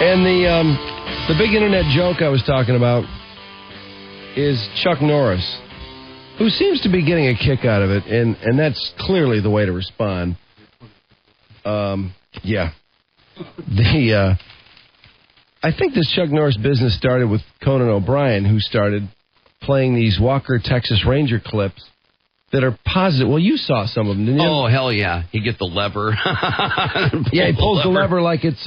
And the big internet joke I was talking about is Chuck Norris, who seems to be getting a kick out of it, and that's clearly the way to respond. Yeah. I think this Chuck Norris business started with Conan O'Brien, who started playing these Walker Texas Ranger clips that are positive. Well, you saw some of them, didn't you? Oh, hell yeah. He get the lever. Yeah, he pulls the lever like it's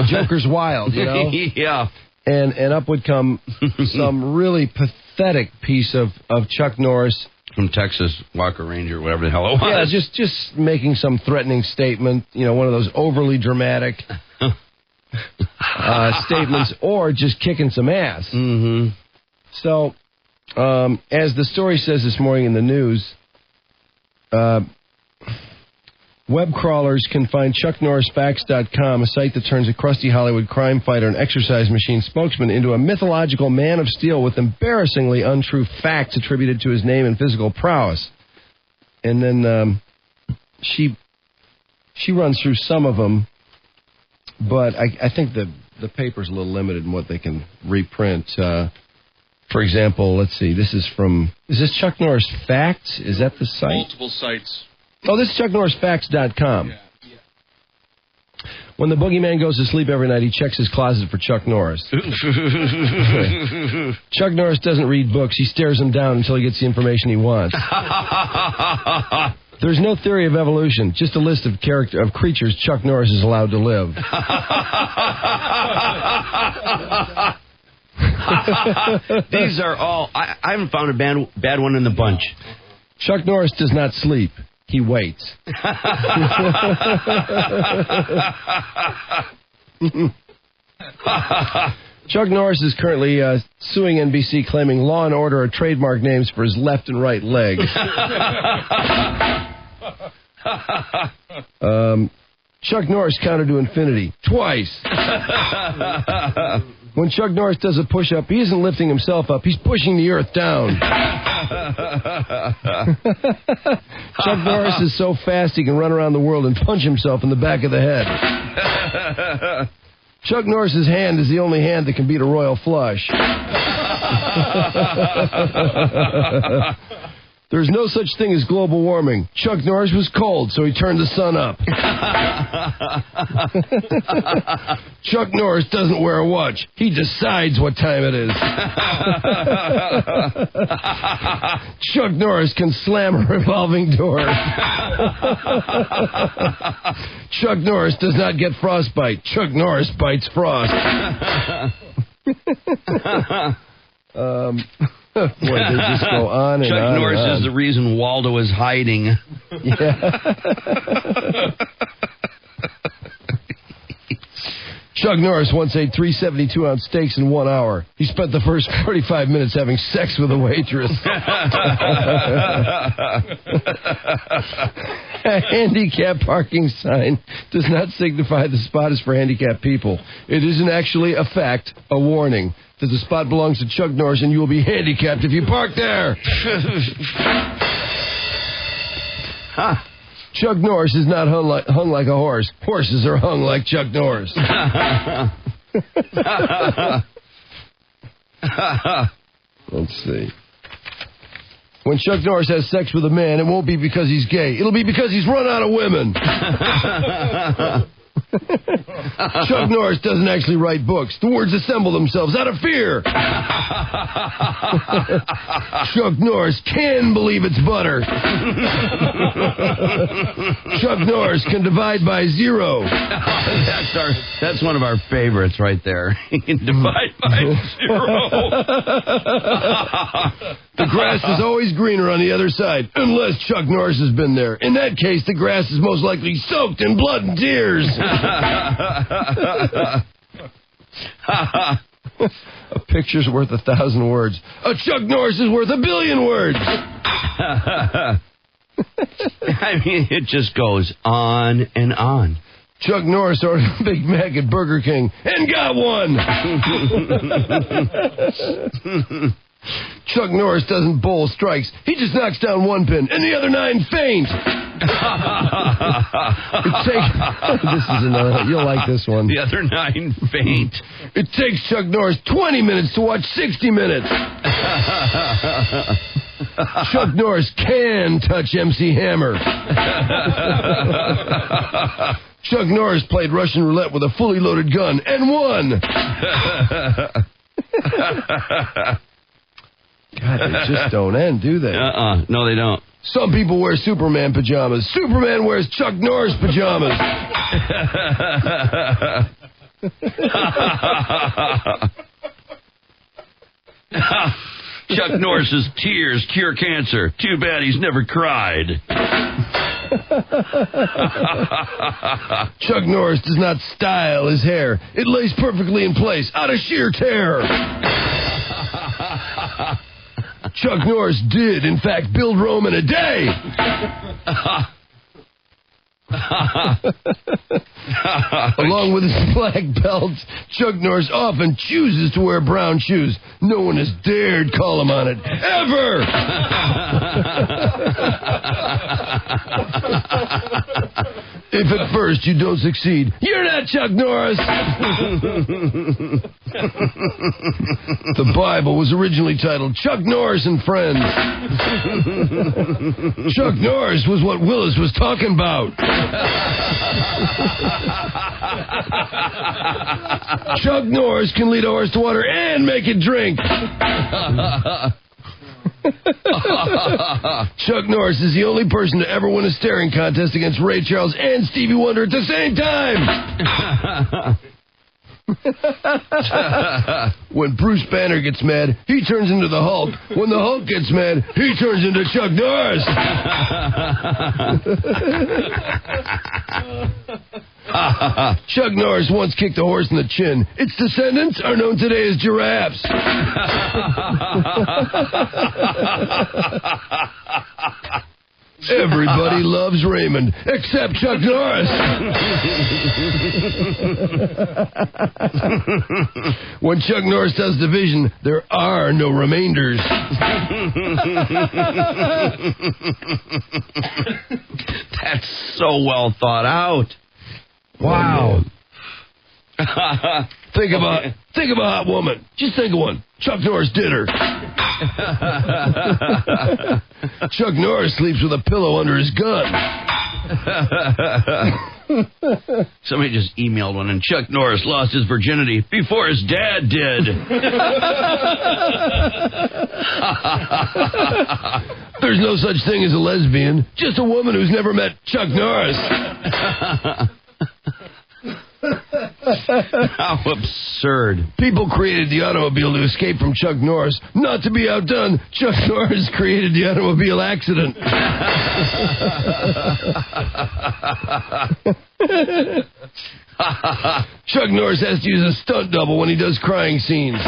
Joker's Wild, you know? Yeah. And up would come some really pathetic piece of Chuck Norris. From Texas Walker Ranger, whatever the hell it was. Yeah, just making some threatening statement, you know, one of those overly dramatic statements, or just kicking some ass. Mm-hmm. So, as the story says this morning in the news, web crawlers can find ChuckNorrisFacts.com, a site that turns a crusty Hollywood crime fighter and exercise machine spokesman into a mythological man of steel with embarrassingly untrue facts attributed to his name and physical prowess. And then she runs through some of them, but I think the paper's a little limited in what they can reprint. For example, let's see, is this Chuck Norris Facts? Is that the site? Multiple sites. Oh, this is ChuckNorrisFacts.com. Yeah. When the boogeyman goes to sleep every night, he checks his closet for Chuck Norris. Chuck Norris doesn't read books. He stares them down until he gets the information he wants. There's no theory of evolution, just a list of creatures Chuck Norris is allowed to live. These are all... I haven't found a bad one in the bunch. Chuck Norris does not sleep. He waits. Chuck Norris is currently suing NBC, claiming Law and Order are trademark names for his left and right legs. Chuck Norris counted to infinity twice. When Chuck Norris does a push-up, he isn't lifting himself up. He's pushing the earth down. Chuck Norris is so fast he can run around the world and punch himself in the back of the head. Chuck Norris's hand is the only hand that can beat a royal flush. There's no such thing as global warming. Chuck Norris was cold, so he turned the sun up. Chuck Norris doesn't wear a watch. He decides what time it is. Chuck Norris can slam a revolving door. Chuck Norris does not get frostbite. Chuck Norris bites frost. Boy, they just go on and Chuck on. Chuck Norris and on. is the reason Waldo is hiding. Yeah. Chuck Norris once ate 3 72-ounce steaks in 1 hour. He spent the first 45 minutes having sex with a waitress. A handicap parking sign does not signify the spot is for handicapped people. It isn't actually a fact, a warning, that the spot belongs to Chuck Norris and you will be handicapped if you park there. Chuck Norris is not hung like a horse. Horses are hung like Chuck Norris. Let's see. When Chuck Norris has sex with a man, it won't be because he's gay. It'll be because he's run out of women. Chuck Norris doesn't actually write books. The words assemble themselves out of fear. Chuck Norris can believe it's butter. Chuck Norris can divide by 0. That's one of our favorites right there. He can divide by 0. The grass is always greener on the other side, unless Chuck Norris has been there. In that case, the grass is most likely soaked in blood and tears. A picture's worth 1,000 words. A Chuck Norris is worth 1 billion words. I mean, it just goes on and on. Chuck Norris ordered a Big Mac at Burger King and got one. Chuck Norris doesn't bowl strikes. He just knocks down 1 pin and the other 9 faint. This is another. You'll like this one. The other 9 faint. It takes Chuck Norris 20 minutes to watch 60 Minutes. Chuck Norris can touch MC Hammer. Chuck Norris played Russian roulette with a fully loaded gun and won. God, they just don't end, do they? No, they don't. Some people wear Superman pajamas. Superman wears Chuck Norris pajamas. Chuck Norris's tears cure cancer. Too bad he's never cried. Chuck Norris does not style his hair. It lays perfectly in place, out of sheer terror. Chuck Norris did, in fact, build Rome in a day. Along with his black belt, Chuck Norris often chooses to wear brown shoes. No one has dared call him on it, ever! If at first you don't succeed, you're not Chuck Norris! The Bible was originally titled Chuck Norris and Friends. Chuck Norris was what Willis was talking about. Chuck Norris can lead a horse to water and make it drink. Chuck Norris is the only person to ever win a staring contest against Ray Charles and Stevie Wonder at the same time. When Bruce Banner gets mad, he turns into the Hulk. When the Hulk gets mad, he turns into Chuck Norris. Chuck Norris once kicked a horse in the chin. Its descendants are known today as giraffes. Everybody loves Raymond, except Chuck Norris. When Chuck Norris does division, there are no remainders. That's so well thought out. Wow. Think of a hot woman. Just think of one. Chuck Norris did her. Chuck Norris sleeps with a pillow under his gun. Somebody just emailed one, and Chuck Norris lost his virginity before his dad did. There's no such thing as a lesbian. Just a woman who's never met Chuck Norris. How absurd. People created the automobile to escape from Chuck Norris. Not to be outdone, Chuck Norris created the automobile accident. Chuck Norris has to use a stunt double when he does crying scenes.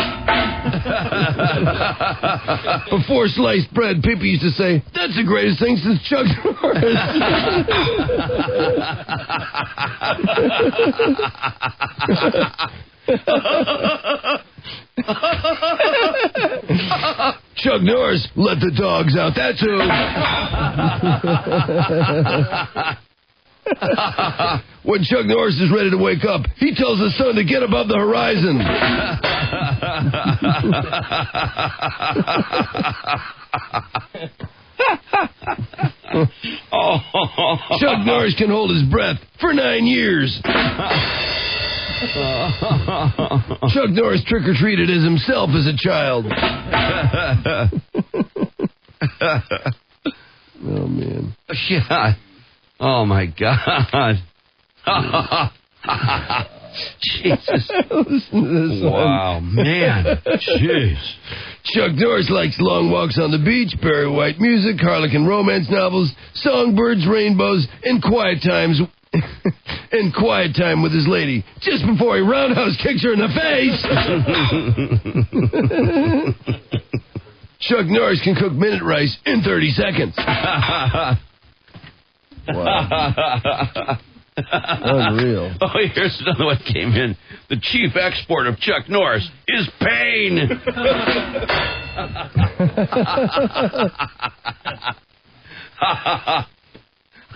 Before sliced bread, people used to say, "That's the greatest thing since Chuck Norris." Chuck Norris let the dogs out. That's who. When Chuck Norris is ready to wake up, he tells the sun to get above the horizon. Chuck Norris can hold his breath for 9 years. Chuck Norris trick-or-treated as himself as a child. Oh, man. Yeah. Oh, my God. Jesus. Listen to this wow, one. man. Jeez. Chuck Norris likes long walks on the beach, Barry White music, Harlequin romance novels, songbirds, rainbows, and quiet times with his lady, just before he roundhouse kicks her in the face. Chuck Norris can cook minute rice in 30 seconds. Wow. Unreal. Oh, here's another one came in. The chief export of Chuck Norris is pain.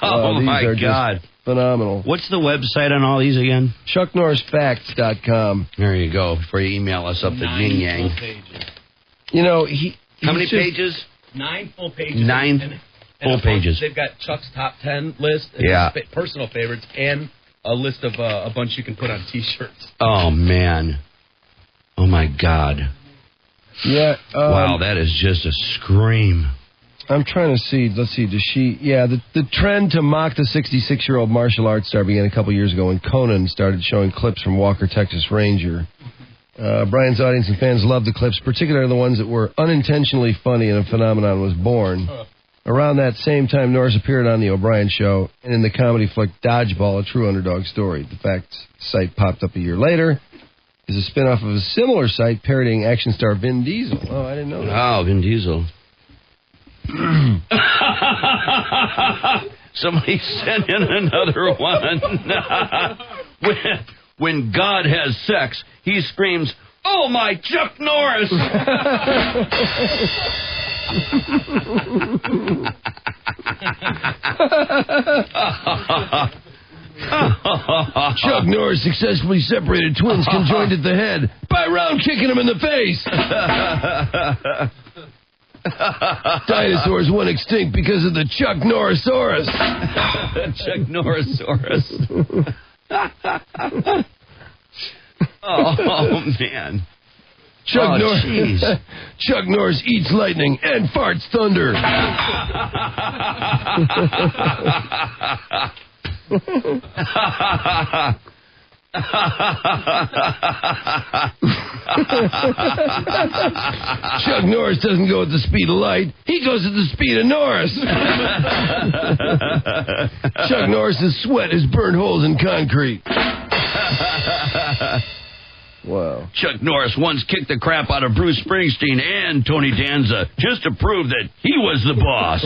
Oh, these my are God. Just phenomenal. What's the website on all these again? ChuckNorrisFacts.com. There you go, before you email us up the yin yang. You know, how many pages? 9 full pages. 9 full pages. They've got Chuck's top 10 list, and his personal favorites, and a list of a bunch you can put on T-shirts. Oh, man. Oh, my God. Yeah. Wow, that is just a scream. I'm trying to see. Let's see. Does she? Yeah, the trend to mock the 66-year-old martial arts star began a couple years ago when Conan started showing clips from Walker, Texas Ranger. Brian's audience and fans loved the clips, particularly the ones that were unintentionally funny, and a phenomenon was born. Around that same time, Norris appeared on The O'Brien Show and in the comedy flick Dodgeball, a true underdog story. The fact site popped up a year later is a spinoff of a similar site parodying action star Vin Diesel. Oh, I didn't know that. Oh, Vin Diesel. Somebody sent in another one. when God has sex, he screams, "Oh, my Chuck Norris!" Chuck Norris successfully separated twins conjoined at the head by round kicking them in the face. Dinosaurs went extinct because of the Chuck Norrisaurus. Chuck Norrisaurus. Oh, man. Chuck Norris eats lightning and farts thunder. Chuck Norris doesn't go at the speed of light. He goes at the speed of Norris. Chuck Norris's sweat has burned holes in concrete. Wow. Chuck Norris once kicked the crap out of Bruce Springsteen and Tony Danza just to prove that he was the boss.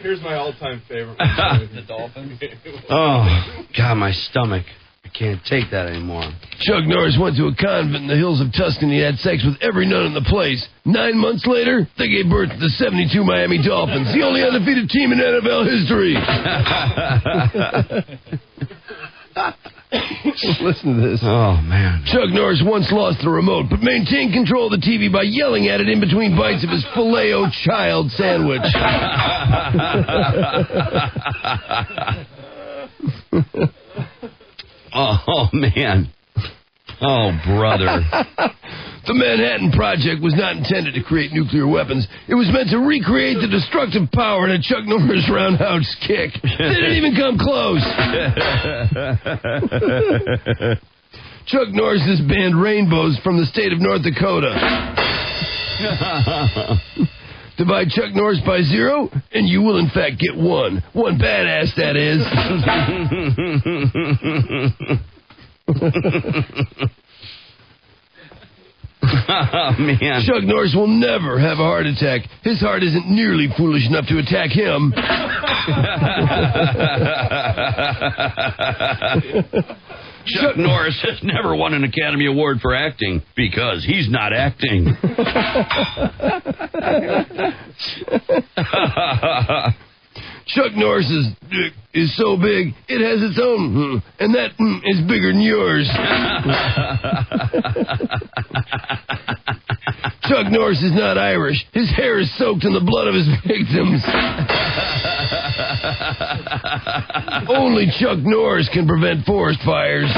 Here's my all-time favorite one, the Dolphins. Oh, God, my stomach. I can't take that anymore. Chuck Norris went to a convent in the hills of Tuscany and had sex with every nun in the place. 9 months later, they gave birth to the 72 Miami Dolphins, the only undefeated team in NFL history. Listen to this. Oh, man. Chuck Norris once lost the remote, but maintained control of the TV by yelling at it in between bites of his Filet-O-Child sandwich. Oh, man. Oh, brother. The Manhattan Project was not intended to create nuclear weapons. It was meant to recreate the destructive power in a Chuck Norris roundhouse kick. They didn't even come close. Chuck Norris's band Rainbows from the state of North Dakota. Divide Chuck Norris by 0, and you will in fact get 1. One badass, that is. Oh, man. Chuck Norris will never have a heart attack. His heart isn't nearly foolish enough to attack him. Chuck Norris has never won an Academy Award for acting because he's not acting. Chuck Norris's dick is so big, it has its own, and that is bigger than yours. Chuck Norris is not Irish. His hair is soaked in the blood of his victims. Only Chuck Norris can prevent forest fires.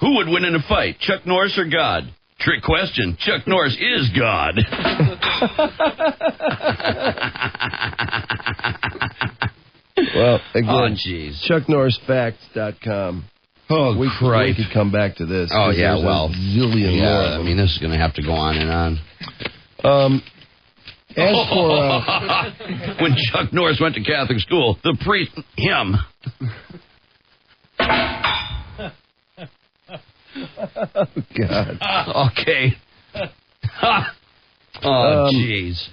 Who would win in a fight, Chuck Norris or God? Trick question. Chuck Norris is God. Well, again, ChuckNorrisFacts.com. Oh, we could come back to this. Oh, yeah, well. Zillion more. I mean, this is going to have to go on and on. As for... when Chuck Norris went to Catholic school, the priest... Him. Oh, God. Okay. Oh, jeez.